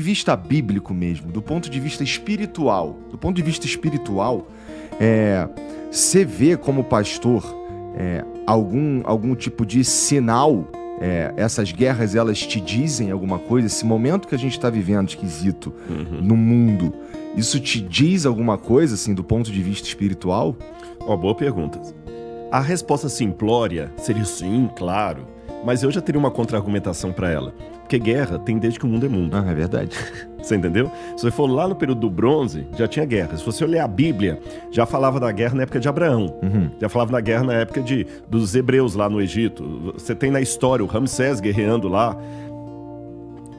vista bíblico mesmo, do ponto de vista espiritual, você vê como pastor algum tipo de sinal? Essas guerras, elas te dizem alguma coisa? Esse momento que a gente está vivendo esquisito no mundo, isso te diz alguma coisa, assim, do ponto de vista espiritual? Boa pergunta. A resposta simplória seria sim, claro, mas eu já teria uma contra-argumentação para ela. Porque guerra tem desde que o mundo é mundo. É verdade. Você entendeu? Se você for lá no período do bronze, já tinha guerra. Se você olhar a Bíblia, já falava da guerra na época de Abraão. Já falava da guerra na época dos hebreus lá no Egito. Você tem na história o Ramsés guerreando lá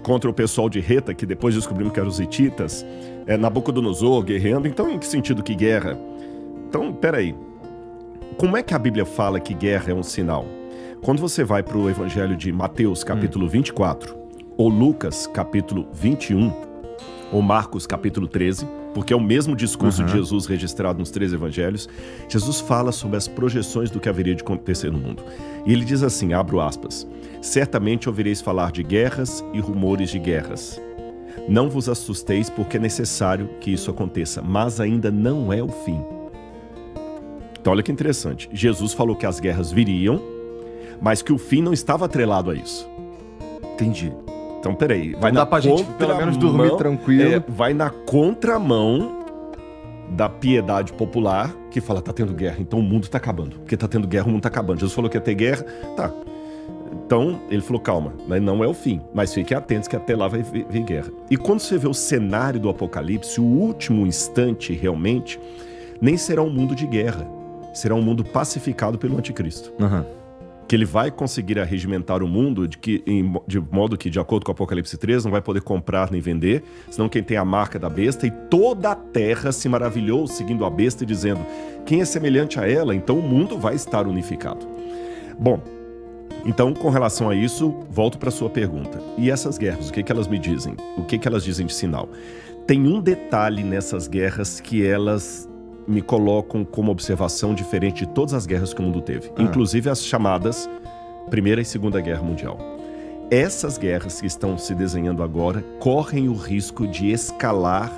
contra o pessoal de Reta, que depois descobrimos que eram os hititas. Nabucodonosor guerreando. Então, em que sentido que guerra? Então, peraí. Como é que a Bíblia fala que guerra é um sinal? Quando você vai para o Evangelho de Mateus, capítulo 24, ou Lucas, capítulo 21, ou Marcos, capítulo 13, porque é o mesmo discurso de Jesus registrado nos 3 evangelhos, Jesus fala sobre as projeções do que haveria de acontecer no mundo. E ele diz assim, abro aspas, certamente ouvireis falar de guerras e rumores de guerras. Não vos assusteis, porque é necessário que isso aconteça, mas ainda não é o fim. Então olha que interessante, Jesus falou que as guerras viriam, mas que o fim não estava atrelado a isso. Entendi. Então, peraí. Vai dar pra gente, pelo menos, dormir tranquilo. Vai na contramão da piedade popular, que fala, tá tendo guerra, então o mundo tá acabando. Porque tá tendo guerra, o mundo tá acabando. Jesus falou que ia ter guerra, tá. Então, ele falou, calma, não é o fim. Mas fiquem atentos que até lá vai vir guerra. E quando você vê o cenário do Apocalipse, o último instante, realmente, nem será um mundo de guerra. Será um mundo pacificado pelo anticristo. Que ele vai conseguir arregimentar o mundo de modo que, de acordo com o Apocalipse 3, não vai poder comprar nem vender, senão quem tem a marca da besta, e toda a terra se maravilhou seguindo a besta e dizendo, quem é semelhante a ela, então o mundo vai estar unificado. Bom, então com relação a isso, volto para a sua pergunta. E essas guerras, o que elas me dizem? O que elas dizem de sinal? Tem um detalhe nessas guerras que elas me colocam como observação diferente de todas as guerras que o mundo teve. Inclusive as chamadas Primeira e Segunda Guerra Mundial. Essas guerras que estão se desenhando agora correm o risco de escalar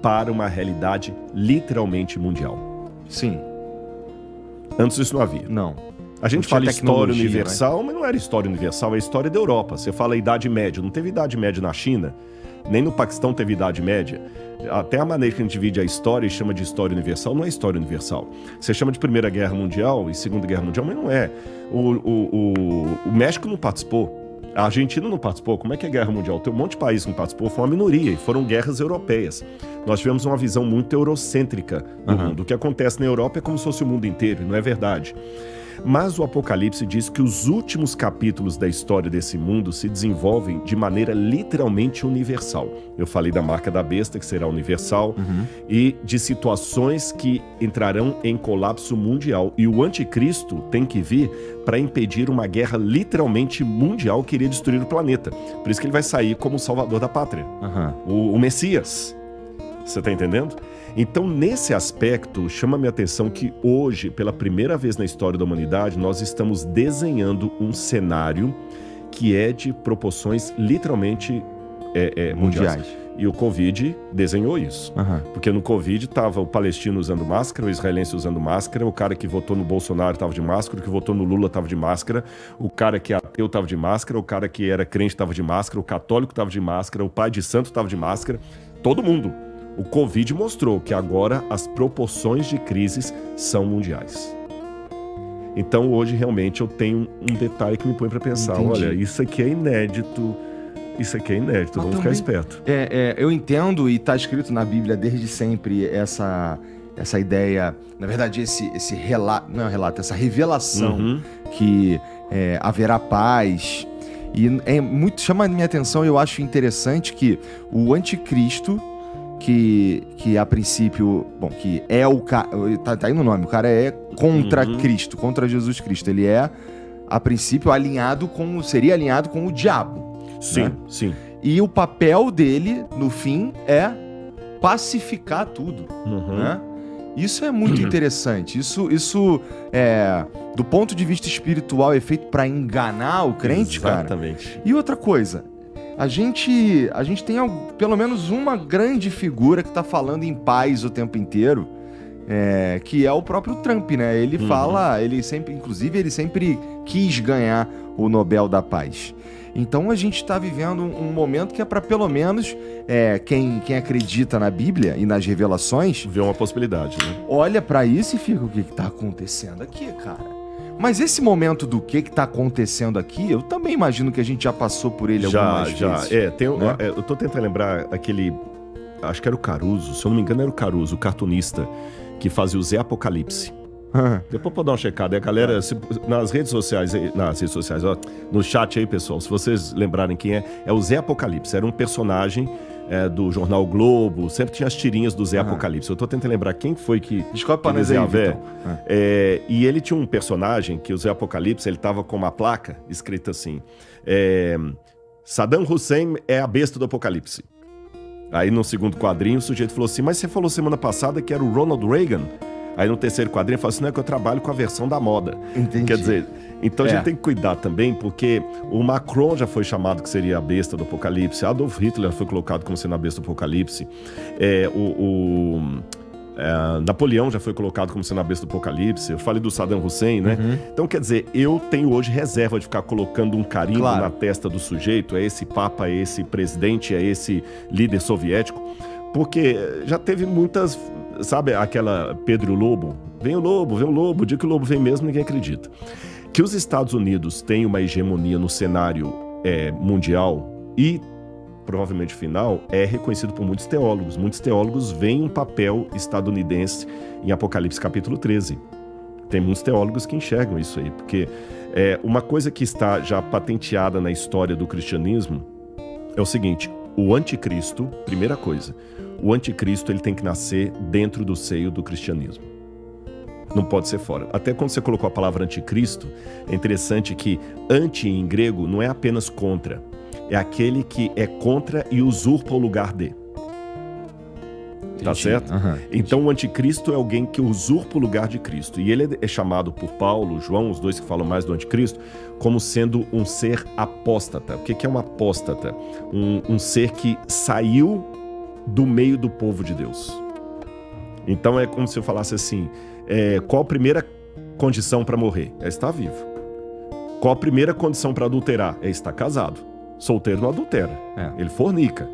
para uma realidade literalmente mundial. Sim. Antes isso não havia. Não. A gente fala história universal, mas não era história universal, é história da Europa. Você fala Idade Média, não teve Idade Média na China, nem no Paquistão teve Idade Média. Até a maneira que a gente divide a história e chama de história universal não é história universal. Você chama de Primeira Guerra Mundial e Segunda Guerra Mundial, mas não é. O México não participou. A Argentina não participou. Como é que é a Guerra Mundial? Tem um monte de países que não participou, foi uma minoria e foram guerras europeias. Nós tivemos uma visão muito eurocêntrica do mundo. O que acontece na Europa é como se fosse o mundo inteiro, e não é verdade. Mas o Apocalipse diz que os últimos capítulos da história desse mundo se desenvolvem de maneira literalmente universal. Eu falei da marca da besta, que será universal, e de situações que entrarão em colapso mundial. E o anticristo tem que vir para impedir uma guerra literalmente mundial que iria destruir o planeta. Por isso que ele vai sair como o salvador da pátria, o Messias. Você está entendendo? Então, nesse aspecto, chama minha atenção que hoje, pela primeira vez na história da humanidade, nós estamos desenhando um cenário que é de proporções literalmente mundiais. E o Covid desenhou isso. Porque no Covid estava o palestino usando máscara, o israelense usando máscara, o cara que votou no Bolsonaro estava de máscara, o que votou no Lula estava de máscara, o cara que é ateu estava de máscara, o cara que era crente estava de máscara, o católico estava de máscara, o pai de santo estava de máscara, todo mundo. O Covid mostrou que agora as proporções de crises são mundiais. Então hoje realmente eu tenho um detalhe que me põe para pensar. Entendi. Olha, isso aqui é inédito, vamos ficar esperto. Eu entendo, e está escrito na Bíblia desde sempre essa ideia, na verdade esse relato, não é um relato, essa revelação que haverá paz. E chama a minha atenção, eu acho interessante que o anticristo, que a princípio, que é o cara, tá aí no nome, o cara é contra Cristo, contra Jesus Cristo. Ele é, a princípio, seria alinhado com o diabo. Sim, né? Sim. E o papel dele, no fim, é pacificar tudo, né? Isso é muito interessante. Isso do ponto de vista espiritual, é feito para enganar o crente, Exatamente. cara. E outra coisa, a gente tem pelo menos uma grande figura que tá falando em paz o tempo inteiro, que é o próprio Trump, né? Ele fala, ele sempre quis ganhar o Nobel da Paz. Então a gente está vivendo um momento que é para pelo menos quem acredita na Bíblia e nas revelações... Vê uma possibilidade, né? Olha para isso e fica, o que está acontecendo aqui, cara? Mas esse momento do que está acontecendo aqui, eu também imagino que a gente já passou por ele algumas vezes. Né? Eu tô tentando lembrar aquele... Acho que era o Caruso, se eu não me engano era o Caruso, o cartunista, que fazia o Zé Apocalipse. Depois pode dar uma checada. A galera, nas redes sociais, ó, no chat aí, pessoal, se vocês lembrarem quem é o Zé Apocalipse. Era um personagem do jornal o Globo, sempre tinha as tirinhas do Zé Apocalipse. Eu tô tentando lembrar quem foi que... Descobre pra nós aí, Vitão. E ele tinha um personagem que o Zé Apocalipse, ele tava com uma placa escrita assim, Saddam Hussein é a besta do Apocalipse. Aí no segundo quadrinho o sujeito falou assim, mas você falou semana passada que era o Ronald Reagan? Aí no terceiro quadrinho fala assim, não é que eu trabalho com a versão da moda. Entendi. Quer dizer, então a gente tem que cuidar também, porque o Macron já foi chamado que seria a besta do Apocalipse, Adolf Hitler foi colocado como sendo a besta do Apocalipse, Napoleão já foi colocado como sendo a besta do Apocalipse, eu falei do Saddam Hussein, né? Então quer dizer, eu tenho hoje reserva de ficar colocando um carimbo na testa do sujeito, é esse papa, é esse presidente, é esse líder soviético, porque já teve muitas... Sabe aquela Pedro e o Lobo? Vem o lobo, o dia que o lobo vem mesmo ninguém acredita. Que os Estados Unidos têm uma hegemonia no cenário mundial e provavelmente final é reconhecido por muitos teólogos. Muitos teólogos veem um papel estadunidense em Apocalipse capítulo 13. Tem muitos teólogos que enxergam isso aí, porque uma coisa que está já patenteada na história do cristianismo é o seguinte, o anticristo, primeira coisa, o anticristo ele tem que nascer dentro do seio do cristianismo. Não pode ser fora. Até quando você colocou a palavra anticristo, é interessante que anti em grego não é apenas contra, é aquele que é contra e usurpa o lugar de. Tá certo? Então o anticristo é alguém que usurpa o lugar de Cristo. E ele é chamado por Paulo, João, os dois que falam mais do anticristo, como sendo um ser apóstata. O que é um apóstata? Um ser que saiu do meio do povo de Deus. Então é como se eu falasse assim, qual a primeira condição para morrer? É estar vivo. Qual a primeira condição para adulterar? É estar casado. Solteiro não adultera, ele fornica.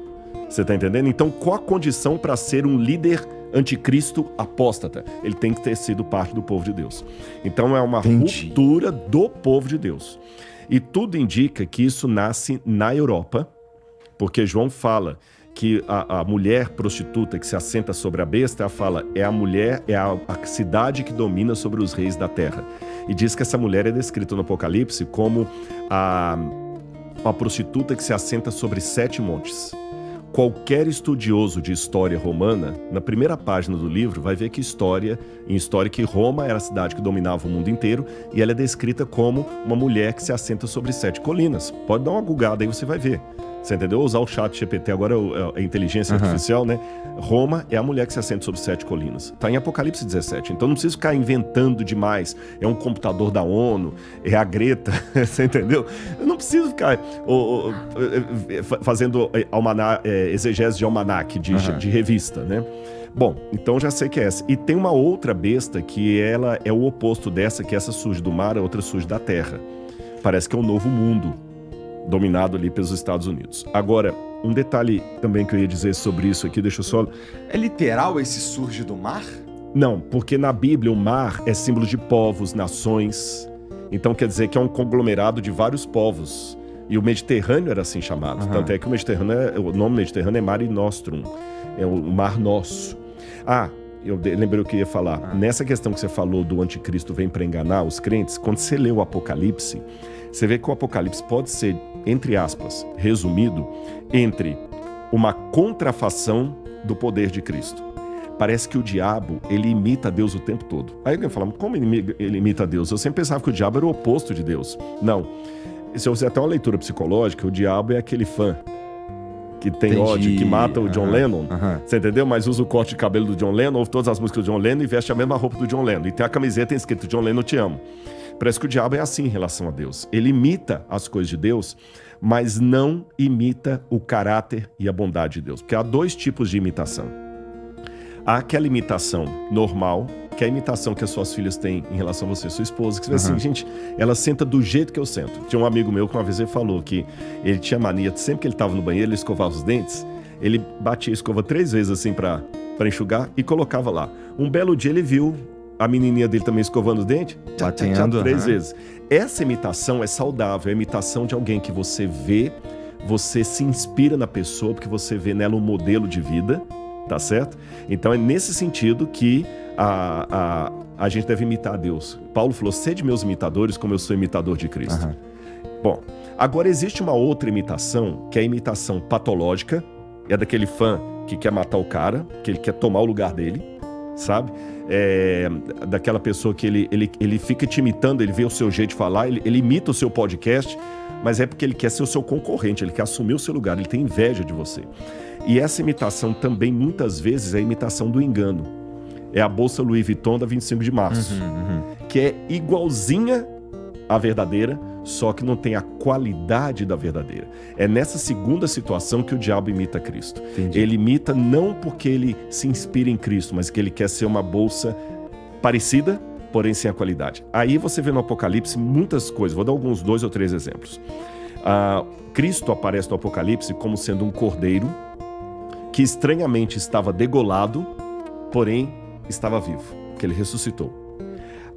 Você tá entendendo? Então qual a condição para ser um líder anticristo apóstata? Ele tem que ter sido parte do povo de Deus. Então é uma ruptura do povo de Deus. E tudo indica que isso nasce na Europa, porque João fala que a mulher prostituta que se assenta sobre a besta, ela fala, a mulher, a cidade que domina sobre os reis da terra. E diz que essa mulher é descrita no Apocalipse como a prostituta que se assenta sobre 7 montes. Qualquer estudioso de história romana, na primeira página do livro, vai ver que em história que Roma era a cidade que dominava o mundo inteiro e ela é descrita como uma mulher que se assenta sobre 7 colinas. Pode dar uma googada aí, você vai ver. Você entendeu? Usar o chat GPT agora é a inteligência artificial, né? Roma é a mulher que se assenta sobre 7 colinas. Está em Apocalipse 17. Então não precisa ficar inventando demais. É um computador da ONU, é a Greta, você entendeu? Eu não preciso ficar fazendo exegese de almanaque, de revista, né? Bom, então já sei que é essa. E tem uma outra besta que ela é o oposto dessa, que essa surge do mar, a outra surge da terra. Parece que é um novo mundo, dominado ali pelos Estados Unidos. Agora, um detalhe também que eu ia dizer sobre isso aqui, deixa eu só... É literal esse surge do mar? Não, porque na Bíblia o mar é símbolo de povos, nações. Então quer dizer que é um conglomerado de vários povos. E o Mediterrâneo era assim chamado. Tanto é que o nome Mediterrâneo é Mare Nostrum. É o mar nosso. Eu lembrei o que eu ia falar. Nessa questão que você falou do anticristo vem para enganar os crentes, quando você lê o Apocalipse, você vê que o Apocalipse pode ser, entre aspas, resumido entre uma contrafação do poder de Cristo. Parece que o diabo, ele imita Deus o tempo todo. Aí alguém fala, como ele imita Deus? Eu sempre pensava que o diabo era o oposto de Deus. Não. Se eu fizer até uma leitura psicológica, o diabo é aquele fã que tem ódio, que mata o John Lennon, você entendeu? Mas usa o corte de cabelo do John Lennon, ouve todas as músicas do John Lennon e veste a mesma roupa do John Lennon. E tem a camiseta escrito, John Lennon, te amo. Parece que o diabo é assim em relação a Deus. Ele imita as coisas de Deus, mas não imita o caráter e a bondade de Deus. Porque há dois tipos de imitação. Há aquela imitação normal, que é a imitação que as suas filhas têm em relação a você, sua esposa, que você vê assim, gente, ela senta do jeito que eu sento. Tinha um amigo meu que uma vez ele falou que ele tinha mania, sempre que ele estava no banheiro, ele escovava os dentes, ele batia a escova 3 vezes assim para enxugar e colocava lá. Um belo dia ele viu a menininha dele também escovando os dentes, batendo 3 vezes. Essa imitação é saudável, é a imitação de alguém que você vê, você se inspira na pessoa, porque você vê nela um modelo de vida, tá certo? Então é nesse sentido que a gente deve imitar a Deus. Paulo falou, sede meus imitadores como eu sou imitador de Cristo. Bom, agora existe uma outra imitação, que é a imitação patológica, é daquele fã que quer matar o cara, que ele quer tomar o lugar dele, sabe? Daquela pessoa que ele fica te imitando, ele vê o seu jeito de falar, ele imita o seu podcast, mas é porque ele quer ser o seu concorrente, ele quer assumir o seu lugar, ele tem inveja de você. E essa imitação também, muitas vezes, é a imitação do engano. É a bolsa Louis Vuitton da 25 de março, que é igualzinha à verdadeira, só que não tem a qualidade da verdadeira. É nessa segunda situação que o diabo imita Cristo. Entendi. Ele imita não porque ele se inspira em Cristo, mas que ele quer ser uma bolsa parecida, porém sem a qualidade. Aí você vê no Apocalipse muitas coisas. Vou dar alguns 2 ou 3 exemplos. Cristo aparece no Apocalipse como sendo um cordeiro que estranhamente estava degolado, porém estava vivo, porque ele ressuscitou.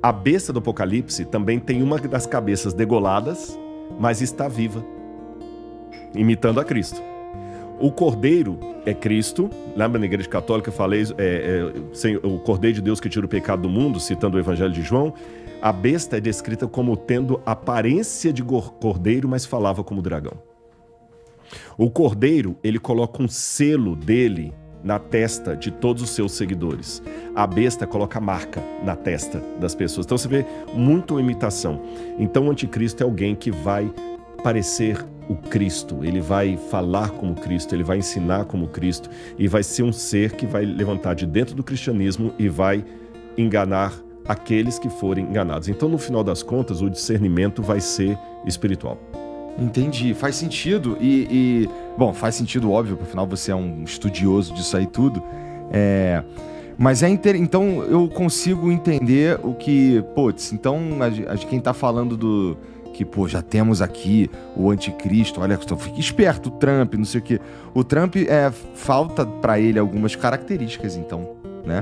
A besta do Apocalipse também tem uma das cabeças degoladas, mas está viva, imitando a Cristo. O cordeiro é Cristo, lembra na igreja católica eu falei, o cordeiro de Deus que tira o pecado do mundo, citando o evangelho de João. A besta é descrita como tendo aparência de cordeiro, mas falava como dragão. O cordeiro, ele coloca um selo dele na testa de todos os seus seguidores. A besta coloca a marca na testa das pessoas. Então você vê muito imitação. Então o anticristo é alguém que vai parecer o Cristo, ele vai falar como Cristo, ele vai ensinar como Cristo e vai ser um ser que vai levantar de dentro do cristianismo e vai enganar aqueles que forem enganados. Então no final das contas o discernimento vai ser espiritual. Entendi, faz sentido bom, faz sentido, óbvio, porque afinal você é um estudioso disso aí tudo, mas então eu consigo entender o que, então quem tá falando do que, já temos aqui o anticristo, olha, fica esperto, o Trump, não sei o quê, o Trump, falta pra ele algumas características, então, né?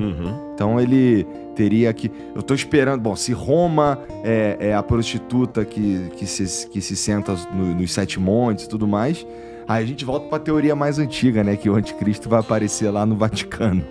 Então ele teria que... Eu tô esperando... Bom, se Roma é a prostituta que se senta nos 7 montes e tudo mais, aí a gente volta pra teoria mais antiga, né? Que o anticristo vai aparecer lá no Vaticano.